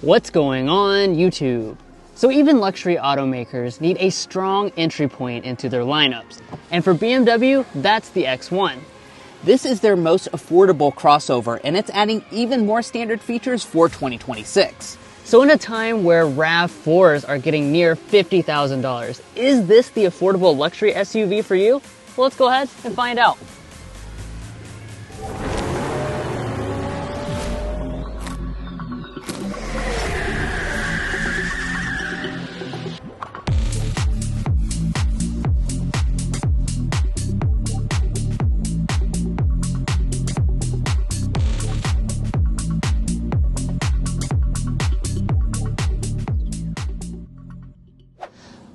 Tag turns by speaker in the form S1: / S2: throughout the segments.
S1: What's going on YouTube? So even luxury automakers need a strong entry point into their lineups. And for BMW, that's the X1.
S2: This is their most affordable crossover, and it's adding even more standard features for 2026.
S1: So in a time where RAV4s are getting near $50,000, is this the affordable luxury SUV for you? Well, let's go ahead and find out.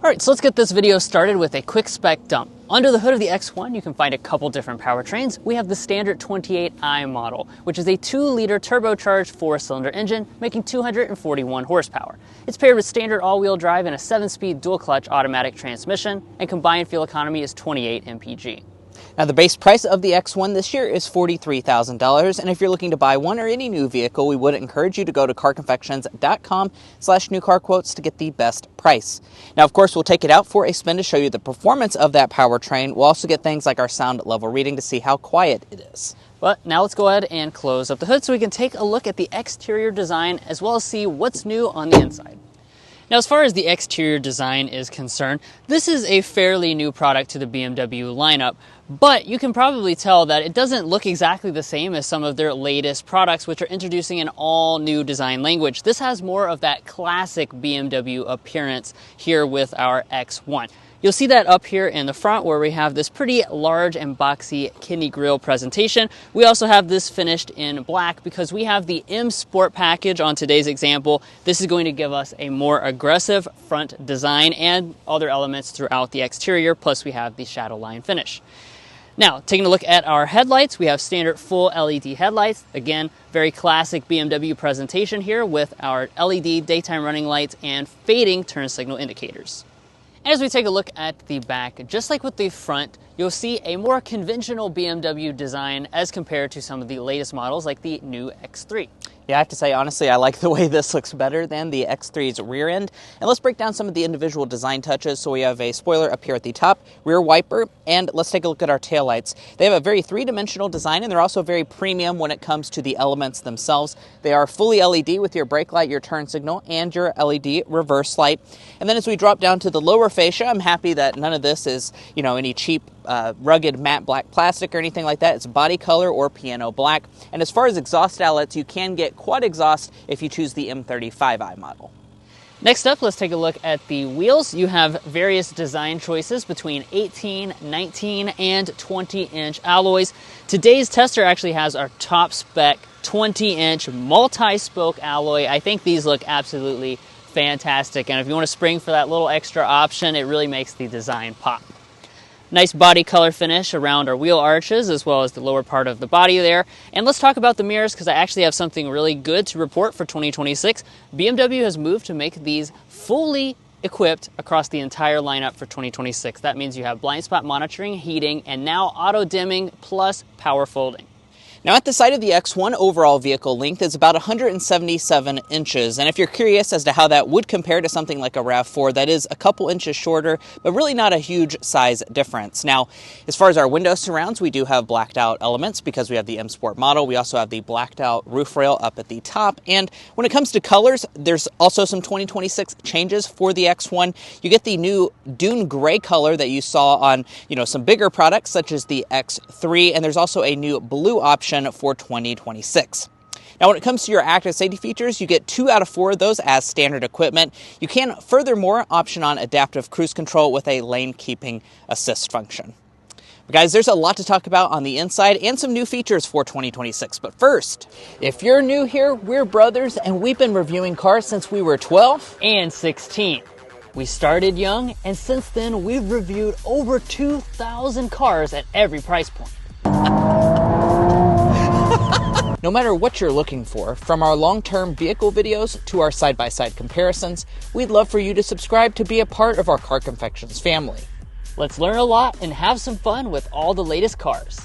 S1: Alright, so let's get this video started with a quick spec dump. Under the hood of the X1, you can find a couple different powertrains. We have the standard 28i model, which is a 2-liter turbocharged 4-cylinder engine, making 241 horsepower. It's paired with standard all-wheel drive and a 7-speed dual-clutch automatic transmission, and combined fuel economy is 28 mpg.
S2: Now, the base price of the X1 this year is $43,000, and if you're looking to buy one or any new vehicle, we would encourage you to go to carconfections.com/newcarquotes to get the best price. Now, of course, we'll take it out for a spin to show you the performance of that powertrain. We'll also get things like our sound level reading to see how quiet it is.
S1: But now let's go ahead and close up the hood so we can take a look at the exterior design as well as see what's new on the inside. Now, as far as the exterior design is concerned, this is a fairly new product to the BMW lineup, but you can probably tell that it doesn't look exactly the same as some of their latest products, which are introducing an all-new design language. This has more of that classic BMW appearance here with our X1. You'll see that up here in the front where we have this pretty large and boxy kidney grille presentation. We also have this finished in black because we have the M Sport package on today's example. This is going to give us a more aggressive front design and other elements throughout the exterior, plus we have the shadow line finish. Now, taking a look at our headlights, we have standard full LED headlights. Again, very classic BMW presentation here with our LED daytime running lights and fading turn signal indicators. As we take a look at the back, just like with the front, you'll see a more conventional BMW design as compared to some of the latest models like the new X3.
S2: Yeah, I have to say, honestly, I like the way this looks better than the X3's rear end. And let's break down some of the individual design touches. So we have a spoiler up here at the top, rear wiper, and let's take a look at our taillights. They have a very three-dimensional design, and they're also very premium when it comes to the elements themselves. They are fully LED with your brake light, your turn signal, and your LED reverse light. And then as we drop down to the lower fascia, I'm happy that none of this is, any cheap rugged matte black plastic or anything like that. It's body color or piano black. And as far as exhaust outlets, you can get quad exhaust if you choose the M35i model.
S1: Next up, let's take a look at the wheels. You have various design choices between 18, 19, and 20-inch alloys. Today's tester actually has our top spec 20-inch multi-spoke alloy. I think these look absolutely fantastic. And if you want to spring for that little extra option, it really makes the design pop. Nice body color finish around our wheel arches as well as the lower part of the body there. And let's talk about the mirrors because I actually have something really good to report for 2026. BMW has moved to make these fully equipped across the entire lineup for 2026. That means you have blind spot monitoring, heating, and now auto dimming plus power folding.
S2: Now, at the side of the X1, overall vehicle length is about 177 inches. And if you're curious as to how that would compare to something like a RAV4, that is a couple inches shorter, but really not a huge size difference. Now, as far as our window surrounds, we do have blacked out elements because we have the M Sport model. We also have the blacked out roof rail up at the top. And when it comes to colors, there's also some 2026 changes for the X1. You get the new dune gray color that you saw on, some bigger products such as the X3. And there's also a new blue option for 2026. Now, when it comes to your active safety features, you get 2 out of 4 of those as standard equipment. You can furthermore option on adaptive cruise control with a lane keeping assist function. But guys, there's a lot to talk about on the inside and some new features for 2026. But first, if you're new here, we're brothers and we've been reviewing cars since we were 12
S1: and 16. We started young, and since then we've reviewed over 2,000 cars at every price point.
S2: No matter what you're looking for, from our long-term vehicle videos to our side-by-side comparisons, we'd love for you to subscribe to be a part of our Car Confections family.
S1: Let's learn a lot and have some fun with all the latest cars.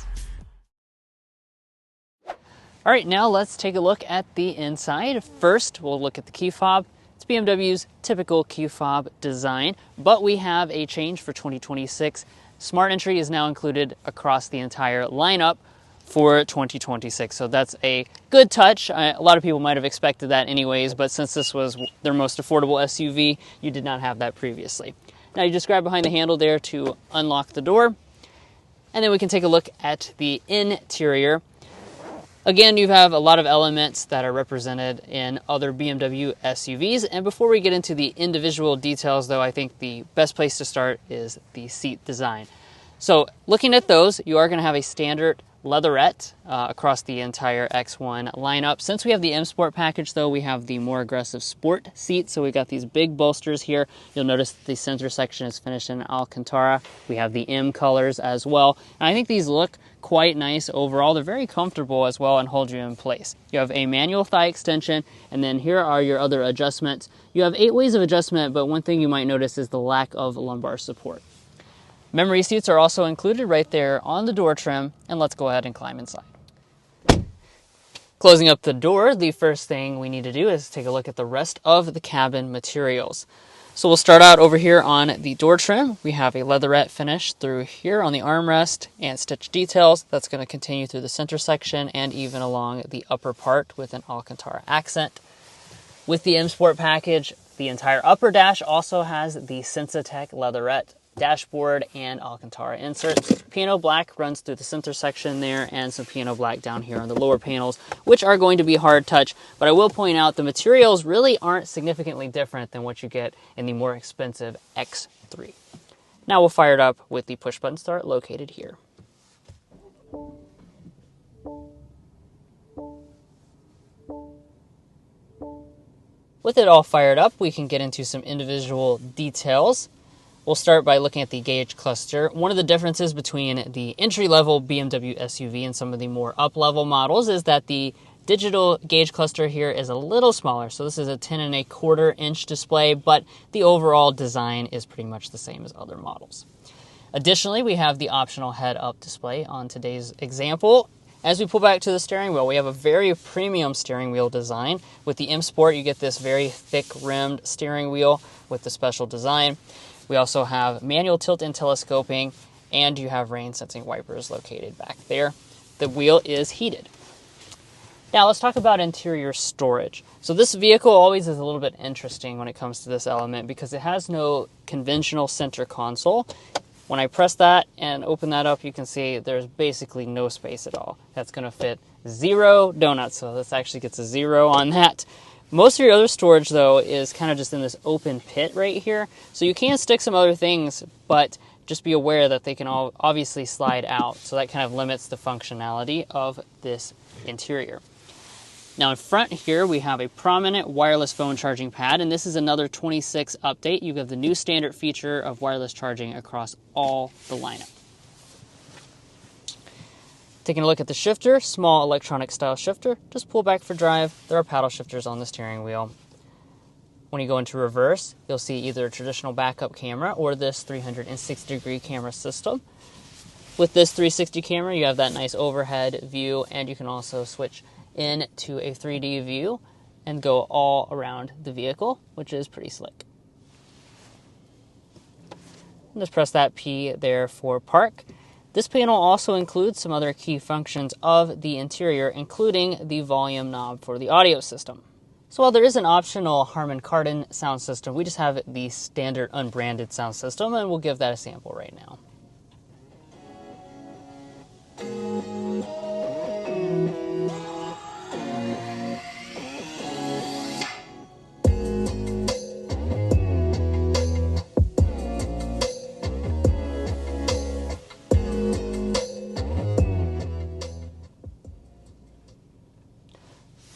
S1: All right, now let's take a look at the inside. First, we'll look at the key fob. It's BMW's typical key fob design, but we have a change for 2026. Smart Entry is now included across the entire lineup for 2026, so that's a good touch. A lot of people might have expected that anyways, but since this was their most affordable SUV, you did not have that previously. Now you just grab behind the handle there to unlock the door, and then we can take a look at the interior. Again, you have a lot of elements that are represented in other BMW SUVs, and before we get into the individual details though, I think the best place to start is the seat design. So looking at those, you are going to have a standard leatherette across the entire X1 lineup. Since we have the M Sport package though, we have the more aggressive sport seat. So we got these big bolsters here. You'll notice the center section is finished in Alcantara. We have the M colors as well. And I think these look quite nice overall. They're very comfortable as well and hold you in place. You have a manual thigh extension, and then here are your other adjustments. You have 8 ways of adjustment, but one thing you might notice is the lack of lumbar support. Memory seats are also included right there on the door trim, and let's go ahead and climb inside. Closing up the door, the first thing we need to do is take a look at the rest of the cabin materials. So we'll start out over here on the door trim. We have a leatherette finish through here on the armrest and stitch details. That's going to continue through the center section and even along the upper part with an Alcantara accent. With the M Sport package, the entire upper dash also has the Sensatec leatherette dashboard and Alcantara inserts. Piano black runs through the center section there, and some piano black down here on the lower panels, which are going to be hard touch, but I will point out the materials really aren't significantly different than what you get in the more expensive X3. Now we'll fire it up with the push button start located here. With it all fired up, we can get into some individual details. We'll start by looking at the gauge cluster. One of the differences between the entry-level BMW SUV and some of the more up-level models is that the digital gauge cluster here is a little smaller. So this is a 10.25-inch display, but the overall design is pretty much the same as other models. Additionally, we have the optional head-up display on today's example. As we pull back to the steering wheel, we have a very premium steering wheel design. With the M Sport, you get this very thick-rimmed steering wheel with the special design. We also have manual tilt and telescoping, and you have rain-sensing wipers located back there. The wheel is heated. Now let's talk about interior storage. So this vehicle always is a little bit interesting when it comes to this element because it has no conventional center console. When I press that and open that up, you can see there's basically no space at all. That's going to fit 0 donuts, so this actually gets a 0 on that. Most of your other storage, though, is kind of just in this open pit right here. So you can stick some other things, but just be aware that they can all obviously slide out. So that kind of limits the functionality of this interior. Now in front here, we have a prominent wireless phone charging pad, and this is another 26 update. You have the new standard feature of wireless charging across all the lineup. Taking a look at the shifter, small electronic style shifter, just pull back for drive. There are paddle shifters on the steering wheel. When you go into reverse, you'll see either a traditional backup camera or this 360-degree camera system. With this 360 camera, you have that nice overhead view, and you can also switch into a 3D view and go all around the vehicle, which is pretty slick. And just press that P there for park. This panel also includes some other key functions of the interior, including the volume knob for the audio system. So while there is an optional Harman Kardon sound system, we just have the standard unbranded sound system, and we'll give that a sample right now.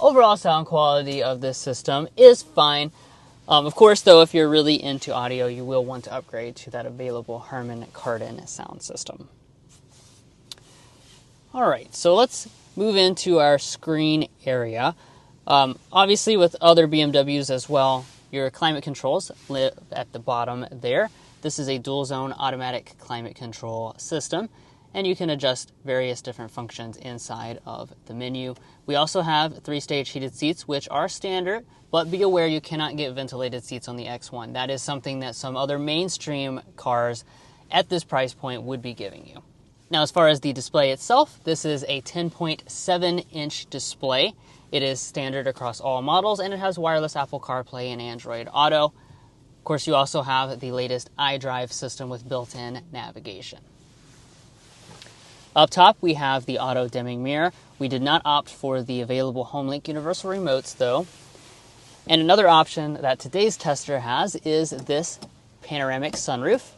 S1: Overall sound quality of this system is fine. Of course, though, if you're really into audio, you will want to upgrade to that available Harman Kardon sound system. All right, so let's move into our screen area. Obviously, with other BMWs as well, your climate controls live at the bottom there. This is a dual zone automatic climate control system. and you can adjust various different functions inside of the menu. We also have 3-stage heated seats, which are standard, but be aware you cannot get ventilated seats on the X1. That is something that some other mainstream cars at this price point would be giving you. Now, as far as the display itself, this is a 10.7-inch display. It is standard across all models, and it has wireless Apple CarPlay and Android Auto. Of course, you also have the latest iDrive system with built-in navigation. Up top, we have the auto-dimming mirror. We did not opt for the available HomeLink universal remotes, though. And another option that today's tester has is this panoramic sunroof.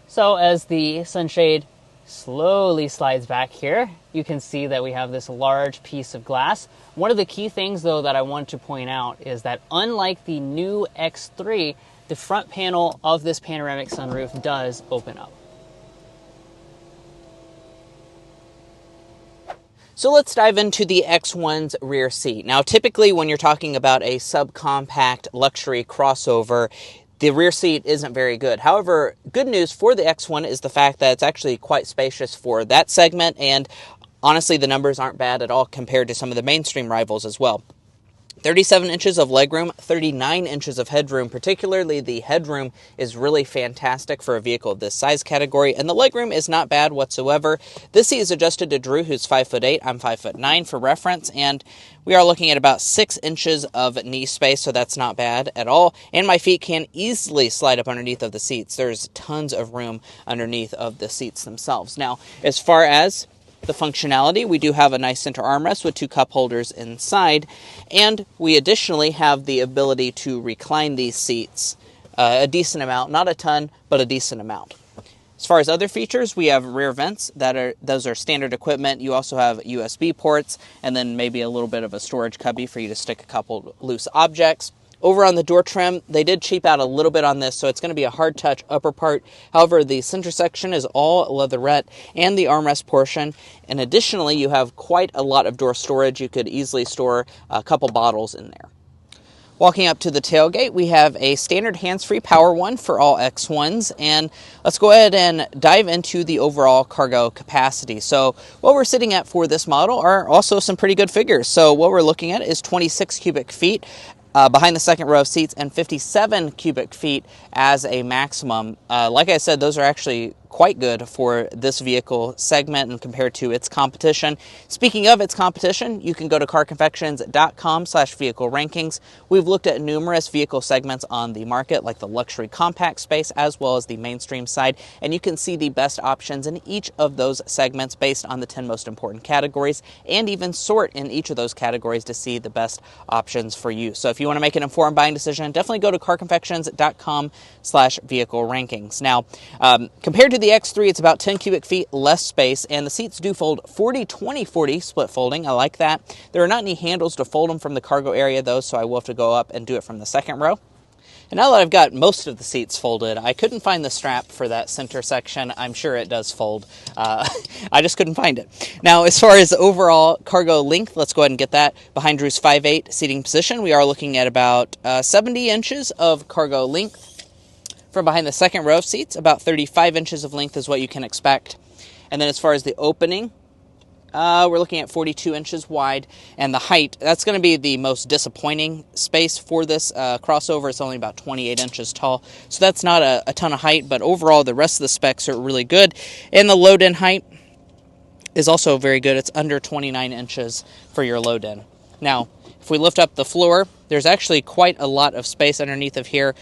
S1: So as the sunshade slowly slides back here, you can see that we have this large piece of glass. One of the key things, though, that I want to point out is that unlike the new X3, the front panel of this panoramic sunroof does open up.
S2: So let's dive into the X1's rear seat. Now, typically when you're talking about a subcompact luxury crossover, the rear seat isn't very good. However, good news for the X1 is the fact that it's actually quite spacious for that segment, and honestly, the numbers aren't bad at all compared to some of the mainstream rivals as well. 37 inches of legroom, 39 inches of headroom. Particularly the headroom is really fantastic for a vehicle of this size category, and the legroom is not bad whatsoever. This seat is adjusted to Drew, who's 5'8". I'm 5'9" for reference, and we are looking at about 6 inches of knee space, so that's not bad at all. And my feet can easily slide up underneath of the seats. There's tons of room underneath of the seats themselves. Now, as far as the functionality, we do have a nice center armrest with 2 cup holders inside, and we additionally have the ability to recline these seats a decent amount, not a ton, but a decent amount. As far as other features, we have rear vents. Those are standard equipment. You also have USB ports, and then maybe a little bit of a storage cubby for you to stick a couple loose objects. Over on the door trim, they did cheap out a little bit on this, so it's going to be a hard touch upper part. However, the center section is all leatherette, and the armrest portion. And additionally, you have quite a lot of door storage. You could easily store a couple bottles in there. Walking up to the tailgate, we have a standard hands-free power one for all X1s, and let's go ahead and dive into the overall cargo capacity. So what we're sitting at for this model are also some pretty good figures. So what we're looking at is 26 cubic feet behind the second row of seats, and 57 cubic feet as a maximum. Like I said, those are actually quite good for this vehicle segment and compared to its competition. Speaking of its competition, you can go to carconfections.com/vehicle rankings. We've looked at numerous vehicle segments on the market, like the luxury compact space as well as the mainstream side, and you can see the best options in each of those segments based on the 10 most important categories, and even sort in each of those categories to see the best options for you. So if you want to make an informed buying decision, definitely go to carconfections.com/vehicle rankings. Now, compared to the X3, it's about 10 cubic feet less space, and the seats do fold 40-20-40 split folding. I like that. There are not any handles to fold them from the cargo area, though, so I will have to go up and do it from the second row. And now that I've got most of the seats folded, I couldn't find the strap for that center section. I'm sure it does fold. I just couldn't find it. Now, as far as overall cargo length, let's go ahead and get that. Behind Drew's 5'8" seating position, we are looking at about 70 inches of cargo length. From behind the second row of seats, about 35 inches of length is what you can expect. And then as far as the opening, we're looking at 42 inches wide. And the height, that's going to be the most disappointing space for this crossover. It's only about 28 inches tall. So that's not a ton of height, but overall the rest of the specs are really good. And the load-in height is also very good. It's under 29 inches for your load-in. Now, if we lift up the floor, there's actually quite a lot of space underneath of here.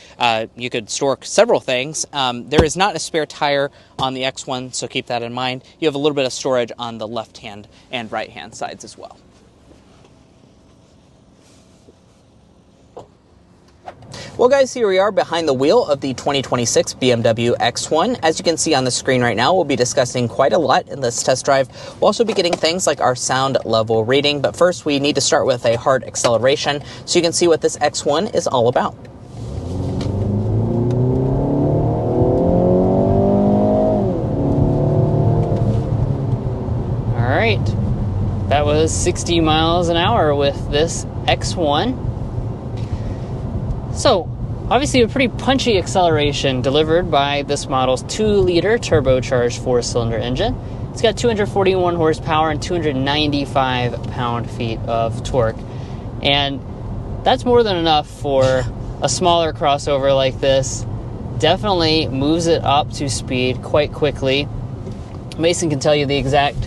S2: You could store several things. There is not a spare tire on the X1, so keep that in mind. You have a little bit of storage on the left-hand and right-hand sides as well. Well, guys, here we are behind the wheel of the 2026 BMW X1. As you can see on the screen right now, we'll be discussing quite a lot in this test drive. We'll also be getting things like our sound level rating, but first we need to start with a hard acceleration so you can see what this X1 is all about.
S1: All right, that was 60 miles an hour with this X1. So, Obviously a pretty punchy acceleration delivered by this model's 2-liter turbocharged 4-cylinder engine. It's got 241 horsepower and 295 pound-feet of torque. And that's more than enough for a smaller crossover like this. Definitely moves it up to speed quite quickly. Mason can tell you the exact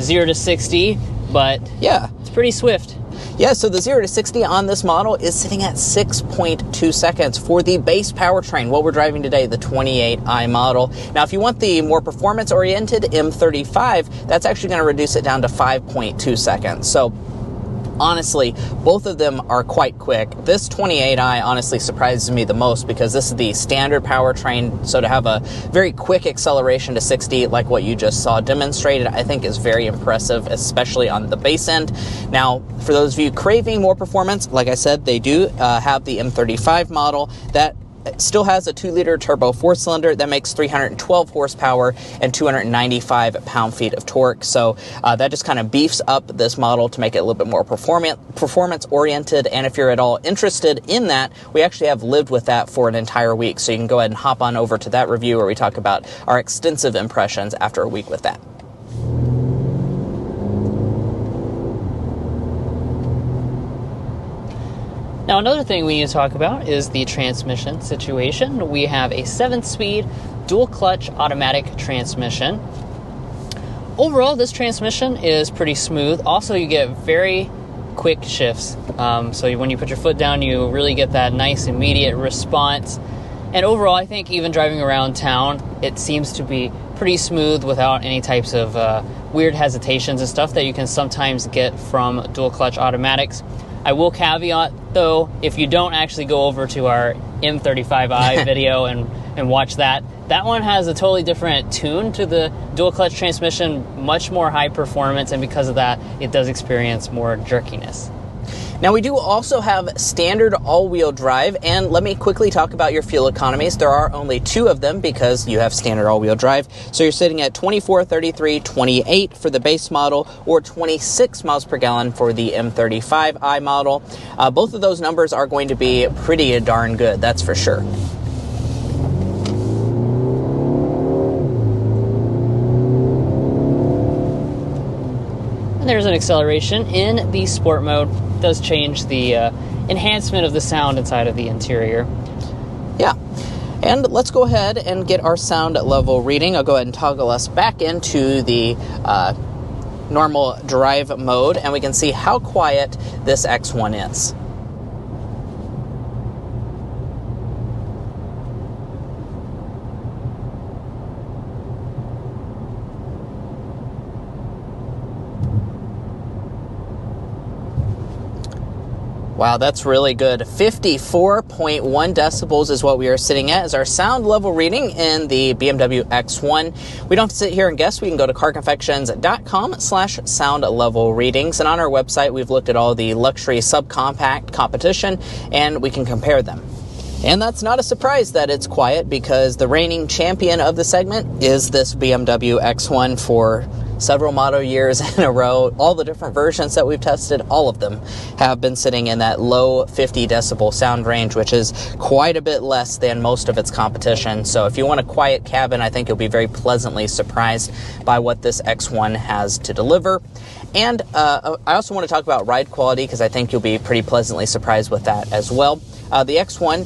S1: 0 to 60, but
S2: yeah,
S1: it's pretty swift.
S2: Yeah, so the 0 to 60 on this model is sitting at 6.2 seconds for the base powertrain, what we're driving today, the 28i model. Now, if you want the more performance-oriented M35, that's actually going to reduce it down to 5.2 seconds. So honestly, both of them are quite quick. This 28i honestly surprises me the most because this is the standard powertrain, so to have a very quick acceleration to 60 like what you just saw demonstrated, I think is very impressive, especially on the base end. Now, for those of you craving more performance, like I said, they do have the M35 model that still has a 2-liter turbo 4-cylinder that makes 312 horsepower and 295 pound-feet of torque. So that just kind of beefs up this model to make it a little bit more performance-oriented. And if you're at all interested in that, we actually have lived with that for an entire week. So you can go ahead and hop on over to that review where we talk about our extensive impressions after a week with that.
S1: Now, another thing we need to talk about is the transmission situation. We have a 7-speed dual-clutch automatic transmission. Overall, this transmission is pretty smooth. Also, you get very quick shifts. So when you put your foot down, you really get that nice immediate response. And overall, I think even driving around town, it seems to be pretty smooth without any types of weird hesitations and stuff that you can sometimes get from dual-clutch automatics. I will caveat, though, if you don't actually go over to our M35i video and watch that, that one has a totally different tune to the dual-clutch transmission, much more high performance, and because of that, it does experience more jerkiness.
S2: Now, we do also have standard all-wheel drive, and let me quickly talk about your fuel economies. There are only 2 of them because you have standard all-wheel drive. So you're sitting at 24, 33, 28 for the base model, or 26 miles per gallon for the M35i model. Both of those numbers are going to be pretty darn good, that's for sure.
S1: And there's an acceleration in the sport mode. It does change the enhancement of the sound inside of the interior.
S2: Yeah. And let's go ahead and get our sound level reading. I'll go ahead and toggle us back into the normal drive mode, and we can see how quiet this X1 is. Wow, that's really good. 54.1 decibels is what we are sitting at as our sound level reading in the BMW X1. We don't have to sit here and guess. We can go to carconfections.com/sound level readings. And on our website, we've looked at all the luxury subcompact competition, and we can compare them. And that's not a surprise that it's quiet because the reigning champion of the segment is this BMW X1 for several model years in a row. All the different versions that we've tested, all of them have been sitting in that low 50 decibel sound range, which is quite a bit less than most of its competition. So if you want a quiet cabin, I think you'll be very pleasantly surprised by what this X1 has to deliver. And I also want to talk about ride quality because I think you'll be pretty pleasantly surprised with that as well. The X1,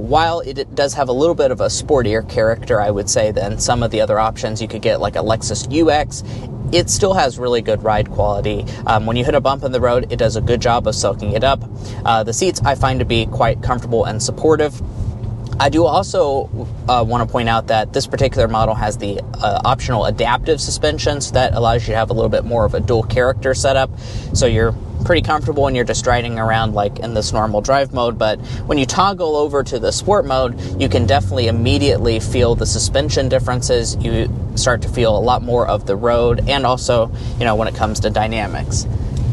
S2: while it does have a little bit of a sportier character, I would say, than some of the other options you could get, like a Lexus UX, it still has really good ride quality. When you hit a bump in the road, it does a good job of soaking it up. The seats I find to be quite comfortable and supportive. I do also want to point out that this particular model has the optional adaptive suspension, so that allows you to have a little bit more of a dual character setup. So you're pretty comfortable when you're just riding around like in this normal drive mode, but when you toggle over to the sport mode, you can definitely immediately feel the suspension differences. You start to feel a lot more of the road, and also, when it comes to dynamics.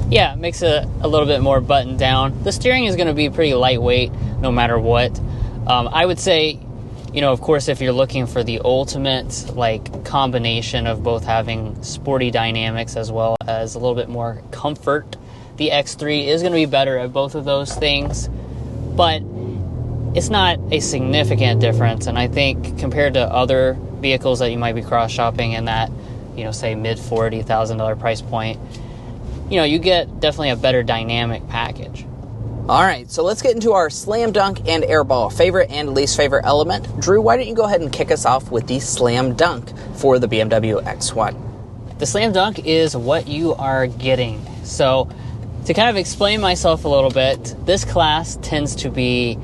S1: Yeah, it makes it a little bit more buttoned down. The steering is going to be pretty lightweight no matter what. I would say, of course, if you're looking for the ultimate combination of both having sporty dynamics as well as a little bit more comfort, the X3 is going to be better at both of those things. But it's not a significant difference. And I think compared to other vehicles that you might be cross-shopping in that, say mid $40,000 price point, you get definitely a better dynamic package.
S2: All right, so let's get into our slam dunk and airball favorite and least favorite element. Drew, why don't you go ahead and kick us off with the slam dunk for the BMW X1?
S1: The slam dunk is what you are getting. So to kind of explain myself a little bit, this class tends to be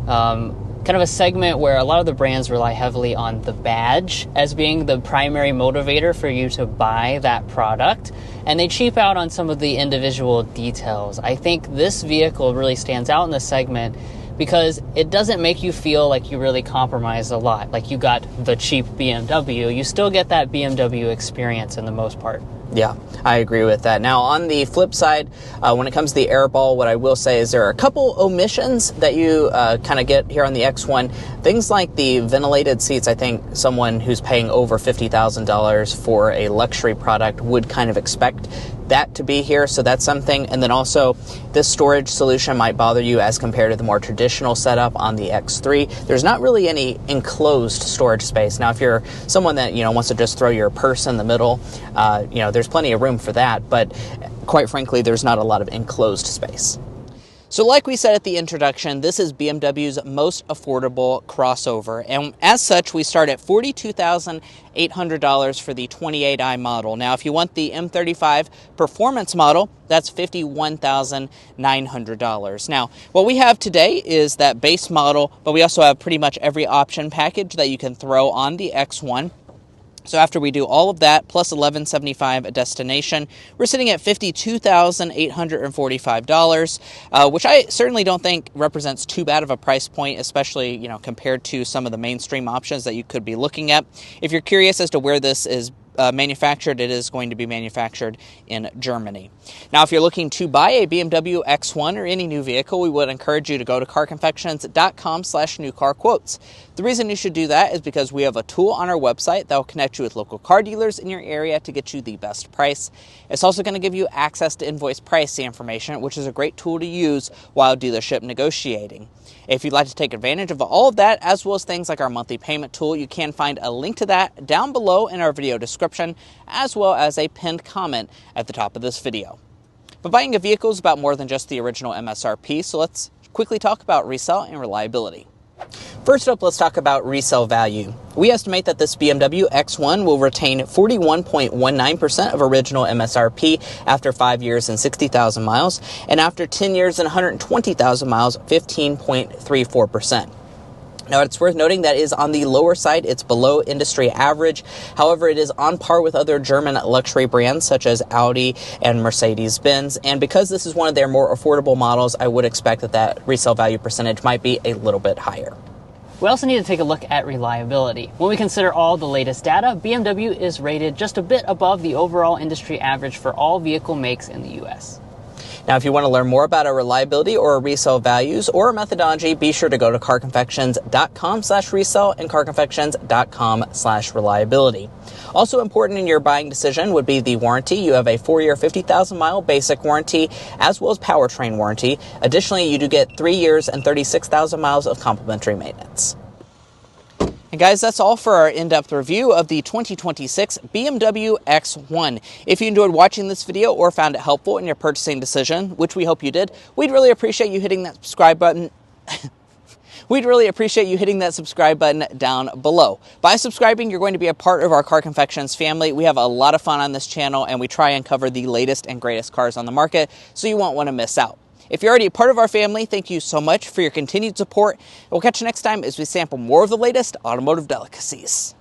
S1: kind of a segment where a lot of the brands rely heavily on the badge as being the primary motivator for you to buy that product, and they cheap out on some of the individual details. I think this vehicle really stands out in this segment because it doesn't make you feel like you really compromised a lot. Like you got the cheap BMW, you still get that BMW experience in the most part.
S2: Yeah, I agree with that. Now, on the flip side, when it comes to the airball, what I will say is there are a couple omissions that you kind of get here on the X1. Things like the ventilated seats, I think someone who's paying over $50,000 for a luxury product would kind of expect that to be here, so that's something. And then also, this storage solution might bother you as compared to the more traditional setup on the X3. There's not really any enclosed storage space. Now, if you're someone that wants to just throw your purse in the middle, there's plenty of room for that, but quite frankly, there's not a lot of enclosed space. So like we said at the introduction, this is BMW's most affordable crossover, and as such, we start at $42,800 for the 28i model. Now, if you want the M35 Performance model, that's $51,900. Now, what we have today is that base model, but we also have pretty much every option package that you can throw on the X1. So after we do all of that, plus $1,175 a destination, we're sitting at $52,845, which I certainly don't think represents too bad of a price point, especially, compared to some of the mainstream options that you could be looking at. If you're curious as to where this is manufactured, it is going to be manufactured in Germany. Now, if you're looking to buy a BMW X1 or any new vehicle, we would encourage you to go to carconfections.com/newcarquotes. The reason you should do that is because we have a tool on our website that will connect you with local car dealers in your area to get you the best price. It's also going to give you access to invoice pricing information, which is a great tool to use while dealership negotiating. If you'd like to take advantage of all of that, as well as things like our monthly payment tool, you can find a link to that down below in our video description, as well as a pinned comment at the top of this video. But buying a vehicle is about more than just the original MSRP, so let's quickly talk about resale and reliability. First up, let's talk about resale value. We estimate that this BMW X1 will retain 41.19% of original MSRP after 5 years and 60,000 miles, and after 10 years and 120,000 miles, 15.34%. Now, it's worth noting that is on the lower side. It's below industry average. However, it is on par with other German luxury brands such as Audi and Mercedes-Benz. And because this is one of their more affordable models, I would expect that resale value percentage might be a little bit higher.
S1: We also need to take a look at reliability. When we consider all the latest data, BMW is rated just a bit above the overall industry average for all vehicle makes in the US.
S2: Now, if you want to learn more about our reliability or our resale values or our methodology, be sure to go to carconfections.com/resale and carconfections.com/reliability. Also important in your buying decision would be the warranty. You have a 4-year, 50,000-mile basic warranty, as well as powertrain warranty. Additionally, you do get 3 years and 36,000 miles of complimentary maintenance. And guys, that's all for our in-depth review of the 2026 BMW X1. If you enjoyed watching this video or found it helpful in your purchasing decision, which we hope you did, we'd really appreciate you hitting that subscribe button. We'd really appreciate you hitting that subscribe button down below. By subscribing, you're going to be a part of our Car Confections family. We have a lot of fun on this channel, and we try and cover the latest and greatest cars on the market, so you won't want to miss out. If you're already a part of our family, thank you so much for your continued support. We'll catch you next time as we sample more of the latest automotive delicacies.